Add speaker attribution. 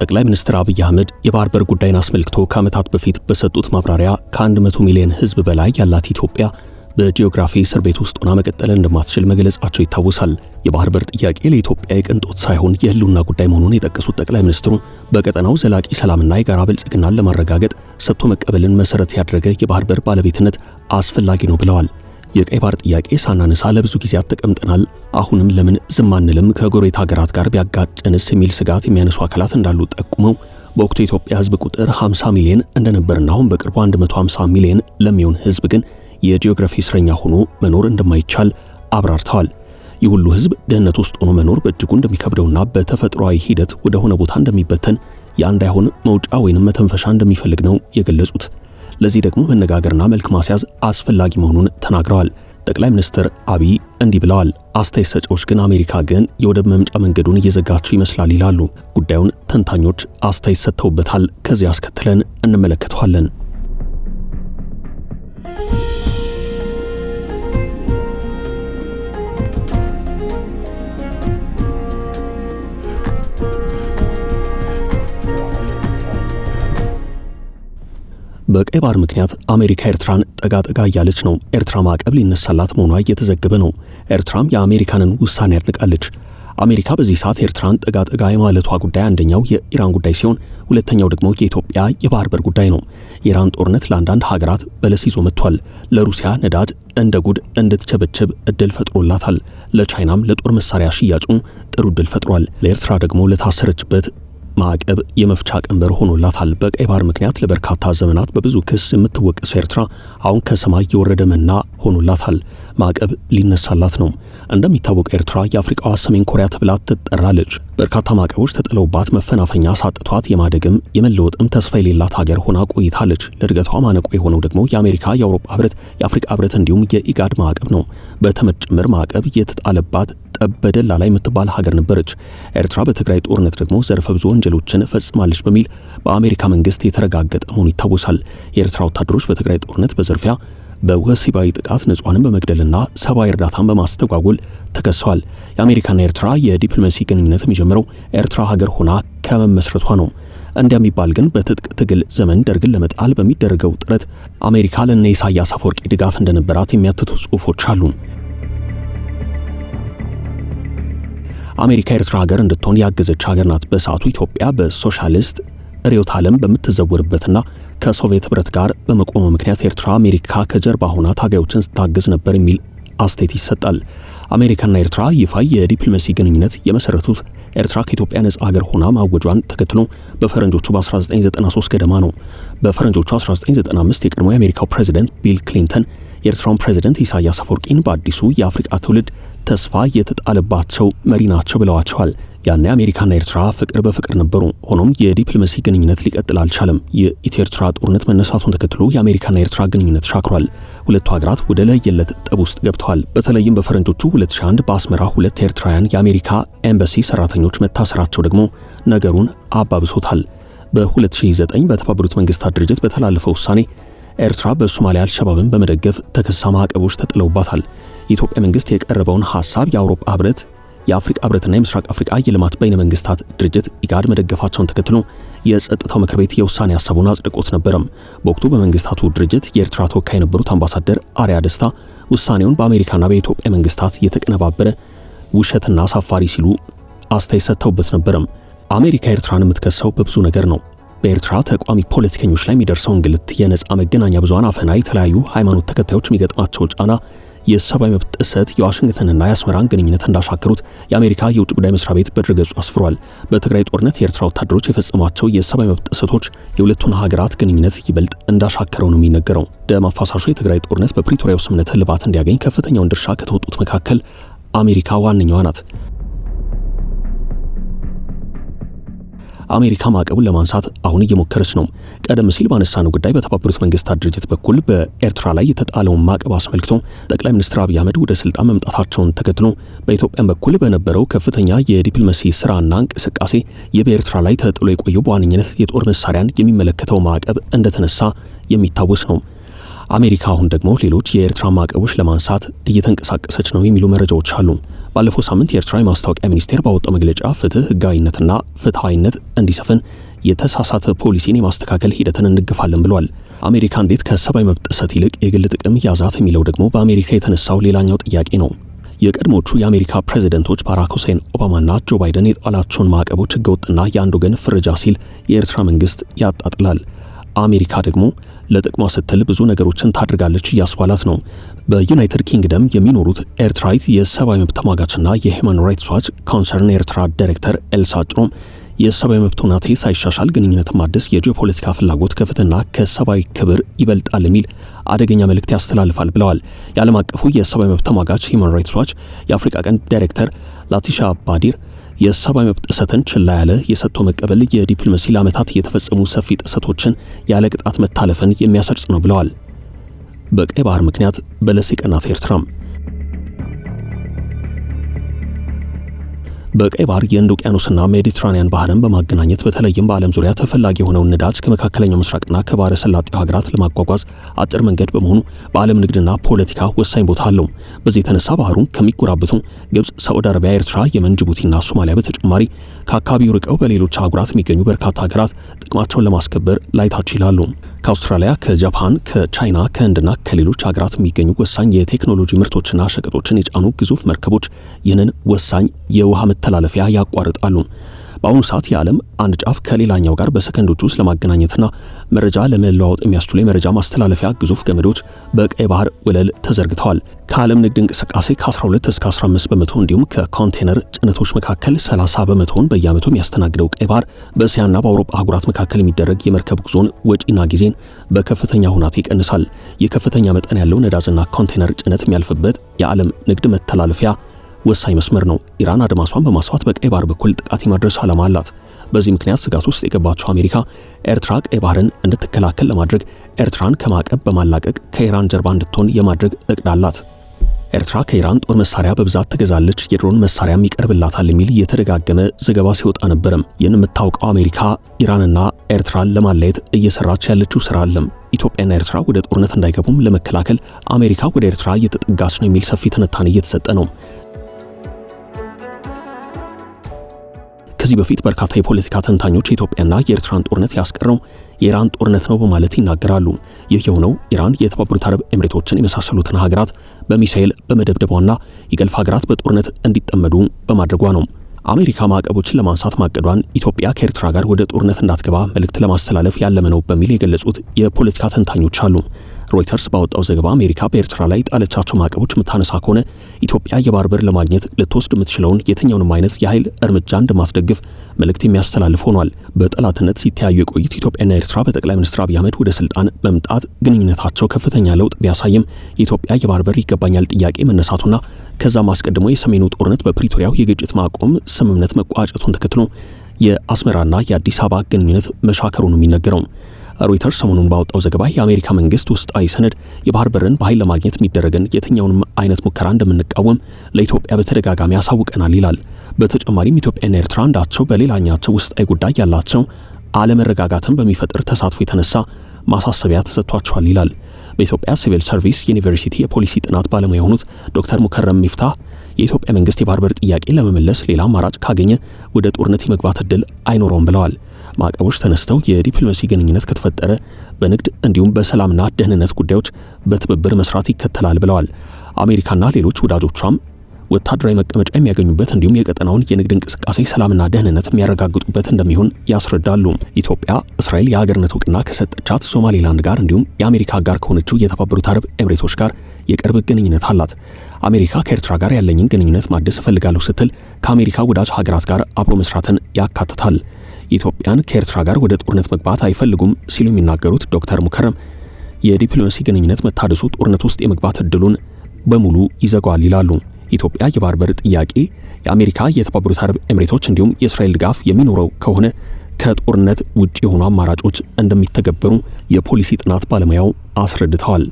Speaker 1: ጠቅላይ ሚኒስትር አብይ አህመድ የባህር በር ጉዳይን አስመልክቶ ከዓመታት በፊት በሰጡት ማብራሪያ ከ100 ሚሊዮን ሕዝብ በላይ ያላት ኢትዮጵያ በጂኦግራፊ እስር ቤት ውስጥ ሆና መቀጠል እንደማትችል መግለጻቸው ይታወሳል። የባህር በር ጥያቄ ለኢትዮጵያ የቅንጦት ሳይሆን የህልውና ጉዳይ መሆኑን የጠቀሱት ጠቅላይ ሚኒስትሩ በቀጠናው ዘላቂ ሰላምና የጋራ ብልጽግናን ለማረጋገጥ ሰጥቶ መቀበልን መሰረት ያደረገ የባህር በር ባለቤትነት አስፈላጊ ነው ብለዋል። የቀይ ባህር ጥያቄ ሳናነሳ ለብዙ ጊዜያት ተቀምጠናል። አሁንም ለምን ዝም አንልም? ከጎረቤት ሀገራት ጋር ቢያጋጨንስ የሚል ስጋት የሚያነሱ አካላት እንዳሉ ጠቁመው በወቅቱ የኢትዮጵያ ህዝብ ቁጥር 50 ሚሊዮን እንደነበርና አሁን በቅርቡ 150 ሚሊዮን ለሚሆን ህዝብ ግን የጂኦግራፊ እስረኛ ሆኖ መኖር እንደማይቻል አብራርተዋል። ይህ ሁሉ ህዝብ ድህነት ውስጥ ሆኖ መኖር በእጅጉ እንደሚከብደውና በተፈጥሯዊ ሂደት ወደ ሆነ ቦታ እንደሚበተን የአንድ አይሆን መውጫ ወይንም መተንፈሻ እንደሚፈልግ ነው የገለጹት። ለዚህ ደግሞ መነጋገርና መልክ ማስያዝ አስፈላጊ መሆኑን ተናግረዋል። ጠቅላይ ሚኒስትር አብይ እንዲህ ብለዋል። አስተያየት ሰጪዎች ግን አሜሪካ ግን የወደብ መምጫ መንገዱን እየዘጋችው ይመስላል ይላሉ። ጉዳዩን ተንታኞች አስተያየት ሰጥተውበታል። ከዚህ አስከትለን እንመለከተዋለን። በቀይ ባህር ምክንያት አሜሪካ ኤርትራን ጠጋ እያለች ነው። ኤርትራ ማዕቀብ ሊነሳላት መሆኗ እየተዘገበ ነው። ኤርትራም የአሜሪካንን ውሳኔ ያድንቃለች። አሜሪካ በዚህ ሰዓት ኤርትራን ጠጋ የማለቷ ጉዳይ አንደኛው የኢራን ጉዳይ ሲሆን፣ ሁለተኛው ደግሞ የኢትዮጵያ የባህር በር ጉዳይ ነው። የኢራን ጦርነት ለአንዳንድ ሀገራት በለስ ይዞ መጥቷል። ለሩሲያ ነዳጅ እንደ ጉድ እንድትቸበቸብ እድል ፈጥሮላታል። ለቻይናም ለጦር መሳሪያ ሽያጩ ጥሩ እድል ፈጥሯል። ለኤርትራ ደግሞ ለታሰረችበት ማዕቀብ የመፍቻ ቀንበር ሆኖላታል። በቀይ ባህር ምክንያት ለበርካታ ዘመናት በብዙ ክስ የምትወቀሰው ኤርትራ አሁን ከሰማይ የወረደ መና ሆኖላታል። ማዕቀብ ሊነሳላት ነው። እንደሚታወቀው ኤርትራ የአፍሪካዋ ሰሜን ኮሪያ ተብላ ትጠራለች። በርካታ ማዕቀቦች ተጥለውባት መፈናፈኛ ሳጥቷት የማደግም የመለወጥም ተስፋ የሌላት ሀገር ሆና ቆይታለች። ለእድገቷ ማነቆ የሆነው ደግሞ የአሜሪካ፣ የአውሮፓ ህብረት፣ የአፍሪካ ህብረት እንዲሁም የኢጋድ ማዕቀብ ነው። በተመድ ጭምር ማዕቀብ የተጣለባት በደላ ላይ የምትባል ሀገር ነበረች። ኤርትራ በትግራይ ጦርነት ደግሞ ዘርፈ ብዙ ወንጀሎችን ፈጽማለች በሚል በአሜሪካ መንግስት የተረጋገጠ መሆኑ ይታወሳል። የኤርትራ ወታደሮች በትግራይ ጦርነት በዘርፊያ በወሲባዊ ጥቃት ንጹሃንን በመግደልና ሰብአዊ እርዳታን በማስተጓጎል ተከሰዋል። የአሜሪካና ኤርትራ የዲፕሎማሲ ግንኙነት የሚጀምረው ኤርትራ ሀገር ሆና ከመመስረቷ ነው። እንደሚባል ግን በትጥቅ ትግል ዘመን ደርግን ለመጣል በሚደረገው ጥረት አሜሪካ ለነ ኢሳያስ አፈወርቂ ድጋፍ እንደነበራት የሚያትቱ ጽሑፎች አሉ። አሜሪካ ኤርትራ ሀገር እንድትሆን ያገዘች ሀገር ናት። በሰዓቱ ኢትዮጵያ በሶሻሊስት ርዕዮተ ዓለም በምትዘወርበትና ከሶቪየት ህብረት ጋር በመቆሙ ምክንያት ኤርትራ አሜሪካ ከጀርባ ሆና ታጋዮችን ስታግዝ ነበር የሚል አስተያየት ይሰጣል። አሜሪካና ኤርትራ ይፋ የዲፕሎማሲ ግንኙነት የመሰረቱት ኤርትራ ከኢትዮጵያ ነጻ ሀገር ሆና ማወጇን ተከትሎ በፈረንጆቹ በ1993 ገደማ ነው። በፈረንጆቹ 1995 የቀድሞ የአሜሪካው ፕሬዚደንት ቢል ክሊንተን የኤርትራውን ፕሬዚደንት ኢሳያስ አፈወርቂን በአዲሱ የአፍሪካ ትውልድ ተስፋ የተጣለባቸው መሪ ናቸው ብለዋቸዋል። ያኔ አሜሪካና ኤርትራ ፍቅር በፍቅር ነበሩ። ሆኖም የዲፕሎማሲ ግንኙነት ሊቀጥል አልቻለም። የኢትዮ ኤርትራ ጦርነት መነሳቱን ተከትሎ የአሜሪካና ኤርትራ ግንኙነት ሻክሯል። ሁለቱ ሀገራት ወደ ለየለት ጠብ ውስጥ ገብተዋል። በተለይም በፈረንጆቹ 2001 በአስመራ ሁለት ኤርትራውያን የአሜሪካ ኤምባሲ ሰራተኞች መታሰራቸው ደግሞ ነገሩን አባብሶታል። በ2009 በተባበሩት መንግስታት ድርጅት በተላለፈው ውሳኔ ኤርትራ በሶማሊያ አልሸባብን በመደገፍ ተከሳ ማዕቀቦች ተጥለውባታል። የኢትዮጵያ መንግስት የቀረበውን ሐሳብ የአውሮፓ ህብረት፣ የአፍሪካ ህብረትና የምስራቅ አፍሪካ የልማት በይነ መንግስታት ድርጅት ኢጋድ መደገፋቸውን ተከትሎ የጸጥታው ምክር ቤት የውሳኔ ሐሳቡን አጽድቆት ነበረም። በወቅቱ በመንግስታቱ ድርጅት የኤርትራ ተወካይ የነበሩት አምባሳደር አርያ ደስታ ውሳኔውን በአሜሪካና በኢትዮጵያ መንግስታት የተቀነባበረ ውሸትና አሳፋሪ ሲሉ አስተያየት ሰጥተውበት ነበረም። አሜሪካ ኤርትራን የምትከሰው በብዙ ነገር ነው። በኤርትራ ተቋሚ ፖለቲከኞች ላይ የሚደርሰው እንግልት፣ የነጻ መገናኛ ብዙሃን አፈና፣ የተለያዩ ሃይማኖት ተከታዮች የሚገጥማቸው ጫና፣ የሰብአዊ መብት ጥሰት የዋሽንግተንና የአስመራን ግንኙነት እንዳሻከሩት የአሜሪካ የውጭ ጉዳይ መስሪያ ቤት በድረገጹ አስፍሯል። በትግራይ ጦርነት የኤርትራ ወታደሮች የፈጸሟቸው የሰብአዊ መብት ጥሰቶች የሁለቱን ሀገራት ግንኙነት ይበልጥ እንዳሻከረው ነው የሚነገረው። ደም አፋሳሹ የትግራይ ጦርነት በፕሪቶሪያው ስምምነት እልባት እንዲያገኝ ከፍተኛውን ድርሻ ከተወጡት መካከል አሜሪካ ዋነኛዋ ናት። አሜሪካ ማዕቀቡን ለማንሳት አሁን እየሞከረች ነው። ቀደም ሲል ባነሳነው ጉዳይ በተባበሩት መንግስታት ድርጅት በኩል በኤርትራ ላይ የተጣለውን ማዕቀብ አስመልክቶ ጠቅላይ ሚኒስትር አብይ አህመድ ወደ ስልጣን መምጣታቸውን ተከትሎ በኢትዮጵያ በኩል በነበረው ከፍተኛ የዲፕሎማሲ ስራና እንቅስቃሴ በኤርትራ ላይ ተጥሎ የቆየው በዋነኝነት የጦር መሳሪያን የሚመለከተው ማዕቀብ እንደተነሳ የሚታወስ ነው። አሜሪካ አሁን ደግሞ ሌሎች የኤርትራ ማዕቀቦች ለማንሳት እየተንቀሳቀሰች ነው የሚሉ መረጃዎች አሉ። ባለፈው ሳምንት የኤርትራ የማስታወቂያ ሚኒስቴር ባወጣው መግለጫ ፍትህ፣ ህጋዊነትና ፍትሃዊነት እንዲሰፍን የተሳሳተ ፖሊሲን የማስተካከል ሂደትን እንገፋለን ብሏል። አሜሪካ እንዴት ከሰብአዊ መብት ጥሰት ይልቅ የግል ጥቅም ያዛት የሚለው ደግሞ በአሜሪካ የተነሳው ሌላኛው ጥያቄ ነው። የቀድሞቹ የአሜሪካ ፕሬዝደንቶች ባራክ ሁሴን ኦባማና ጆ ባይደን የጣላቸውን ማዕቀቦች ህገወጥና የአንድ ወገን ፍረጃ ሲል የኤርትራ መንግስት ያጣጥላል። አሜሪካ ደግሞ ለጥቅሟ ስትል ብዙ ነገሮችን ታድርጋለች እያስባላት ነው። በዩናይትድ ኪንግደም የሚኖሩት ኤርትራዊት የሰብአዊ መብት ተሟጋችና የሂውማን ራይትስ ዋች ኮንሰርን ኤርትራ ዳይሬክተር ኤልሳ ጭሮም የሰብአዊ መብት ሁኔታ ሳይሻሻል ግንኙነት ማደስ የጂኦፖለቲካ ፍላጎት ከፍትና ከሰብአዊ ክብር ይበልጣል የሚል አደገኛ መልእክት ያስተላልፋል ብለዋል። የዓለም አቀፉ የሰብአዊ መብት ተሟጋች ሂውማን ራይትስ ዋች የአፍሪካ ቀንድ ዳይሬክተር ላቲሻ ባዲር የሰብአዊ መብት ጥሰትን ችላ ያለ የሰጥቶ መቀበል የዲፕሎማሲ ለዓመታት የተፈጸሙ ሰፊ ጥሰቶችን ያለ ቅጣት መታለፍን የሚያሰርጽ ነው ብለዋል። በቀይ ባህር ምክንያት በለስ የቀናት ኤርትራም በቀይ ባህር የህንድ ውቅያኖስና ሜዲትራኒያን ባህርን በማገናኘት በተለይም በዓለም ዙሪያ ተፈላጊ የሆነውን ነዳጅ ከመካከለኛው ምስራቅና ከባህረ ሰላጤው ሀገራት ለማጓጓዝ አጭር መንገድ በመሆኑ በዓለም ንግድና ፖለቲካ ወሳኝ ቦታ አለው። በዚህ የተነሳ ባህሩን ከሚጎራበቱ ግብጽ፣ ሳዑዲ አረቢያ፣ ኤርትራ፣ የመን፣ ጅቡቲና ሶማሊያ በተጨማሪ ከአካባቢው ርቀው በሌሎች አህጉራት የሚገኙ በርካታ ሀገራት ጥቅማቸውን ለማስከበር ላይታች ይላሉ። ከአውስትራሊያ፣ ከጃፓን፣ ከቻይና፣ ከህንድና ከሌሎች ሀገራት የሚገኙ ወሳኝ የቴክኖሎጂ ምርቶችና ሸቀጦችን የጫኑ ግዙፍ መርከቦች ይህንን ወሳኝ የውሃ መተላለፊያ ያቋርጣሉ። በአሁኑ ሰዓት የዓለም አንድ ጫፍ ከሌላኛው ጋር በሰከንዶች ውስጥ ለማገናኘትና መረጃ ለመለዋወጥ የሚያስችሉ የመረጃ ማስተላለፊያ ግዙፍ ገመዶች በቀይ ባህር ወለል ተዘርግተዋል። ከዓለም ንግድ እንቅስቃሴ ከ12 እስከ 15 በመቶ እንዲሁም ከኮንቴነር ጭነቶች መካከል 30 በመቶውን በየዓመቱ የሚያስተናግደው ቀይ ባህር በእስያና በአውሮፓ አህጉራት መካከል የሚደረግ የመርከብ ጉዞን ወጪና ጊዜን በከፍተኛ ሁኔታ ይቀንሳል። የከፍተኛ መጠን ያለው ነዳጅና ኮንቴነር ጭነት የሚያልፍበት የዓለም ንግድ መተላለፊያ ወሳኝ መስመር ነው። ኢራን አድማሷን በማስፋት በቀይ ባህር በኩል ጥቃት የማድረስ ዓላማ አላት። በዚህ ምክንያት ስጋት ውስጥ የገባችው አሜሪካ ኤርትራ ቀይ ባህርን እንድትከላከል ለማድረግ ኤርትራን ከማዕቀብ በማላቀቅ ከኢራን ጀርባ እንድትሆን የማድረግ እቅድ አላት። ኤርትራ ከኢራን ጦር መሳሪያ በብዛት ትገዛለች፣ የድሮን መሳሪያም ይቀርብላታል የሚል የተደጋገመ ዘገባ ሲወጣ ነበርም። ይህን የምታውቀው አሜሪካ ኢራንና ኤርትራን ለማለየት እየሰራች ያለችው ስራ አለም። ኢትዮጵያና ኤርትራ ወደ ጦርነት እንዳይገቡም ለመከላከል አሜሪካ ወደ ኤርትራ እየተጠጋች ነው የሚል ሰፊ ትንታኔ እየተሰጠ ነው። ከዚህ በፊት በርካታ የፖለቲካ ተንታኞች የኢትዮጵያና የኤርትራን ጦርነት ያስቀረው የኢራን ጦርነት ነው በማለት ይናገራሉ። ይህ የሆነው ኢራን የተባበሩት አረብ ኤምሬቶችን የመሳሰሉትን ሀገራት በሚሳኤል በመደብደቧና የገልፍ ሀገራት በጦርነት እንዲጠመዱ በማድረጓ ነው። አሜሪካ ማዕቀቦችን ለማንሳት ማቀዷን ኢትዮጵያ ከኤርትራ ጋር ወደ ጦርነት እንዳትገባ መልእክት ለማስተላለፍ ያለመ ነው በሚል የገለጹት የፖለቲካ ተንታኞች አሉ። ሮይተርስ ባወጣው ዘገባ አሜሪካ በኤርትራ ላይ ጣለቻቸው ማዕቀቦች የምታነሳ ከሆነ ኢትዮጵያ የባህር በር ለማግኘት ልትወስድ የምትችለውን የትኛውንም አይነት የኃይል እርምጃ እንደማትደግፍ መልእክት የሚያስተላልፍ ሆኗል። በጠላትነት ሲተያዩ የቆዩት ኢትዮጵያና ኤርትራ በጠቅላይ ሚኒስትር አብይ አህመድ ወደ ስልጣን መምጣት ግንኙነታቸው ከፍተኛ ለውጥ ቢያሳይም የኢትዮጵያ የባህር በር ይገባኛል ጥያቄ መነሳቱና ከዛም አስቀድሞ የሰሜኑ ጦርነት በፕሪቶሪያው የግጭት ማቆም ስምምነት መቋጨቱን ተከትሎ የአስመራና የአዲስ አበባ ግንኙነት መሻከሩ ነው የሚነገረው። ሮይተርስ ሰሞኑን ባወጣው ዘገባ የአሜሪካ መንግስት ውስጣዊ ሰነድ የባህር በርን በኃይል ለማግኘት የሚደረግን የትኛውንም አይነት ሙከራ እንደምንቃወም ለኢትዮጵያ በተደጋጋሚ ያሳውቀናል ይላል። በተጨማሪም ኢትዮጵያና ኤርትራ አንዳቸው በሌላኛቸው ውስጣዊ ጉዳይ ያላቸው አለመረጋጋትን በሚፈጥር ተሳትፎ የተነሳ ማሳሰቢያ ተሰጥቷቸዋል ይላል። በኢትዮጵያ ሲቪል ሰርቪስ ዩኒቨርሲቲ የፖሊሲ ጥናት ባለሙያ የሆኑት ዶክተር ሙከረም ሚፍታህ የኢትዮጵያ መንግስት የባህር በር ጥያቄ ለመመለስ ሌላ አማራጭ ካገኘ ወደ ጦርነት የመግባት እድል አይኖረውም ብለዋል። ማዕቀቦች ተነስተው የዲፕሎማሲ ግንኙነት ከተፈጠረ በንግድ እንዲሁም በሰላምና ደህንነት ጉዳዮች በትብብር መስራት ይከተላል ብለዋል። አሜሪካና ሌሎች ወዳጆቿም ወታደራዊ መቀመጫ የሚያገኙበት እንዲሁም የቀጠናውን የንግድ እንቅስቃሴ ሰላምና ደህንነት የሚያረጋግጡበት እንደሚሆን ያስረዳሉ። ኢትዮጵያ እስራኤል የሀገርነት እውቅና ከሰጠቻት ሶማሌላንድ ጋር እንዲሁም የአሜሪካ ጋር ከሆነችው የተባበሩት አረብ ኤምሬቶች ጋር የቅርብ ግንኙነት አላት። አሜሪካ ከኤርትራ ጋር ያለኝን ግንኙነት ማደስ እፈልጋለሁ ስትል ከአሜሪካ ወዳጅ ሀገራት ጋር አብሮ መስራትን ያካትታል። ኢትዮጵያን ከኤርትራ ጋር ወደ ጦርነት መግባት አይፈልጉም ሲሉ የሚናገሩት ዶክተር ሙከረም የዲፕሎማሲ ግንኙነት መታደሱ ጦርነት ውስጥ የመግባት እድሉን በሙሉ ይዘጋዋል ይላሉ። ኢትዮጵያ የባህር በር ጥያቄ የአሜሪካ የተባበሩት አረብ ኤምሬቶች እንዲሁም የእስራኤል ድጋፍ የሚኖረው ከሆነ ከጦርነት ውጪ የሆኑ አማራጮች እንደሚተገበሩ የፖሊሲ ጥናት ባለሙያው አስረድተዋል።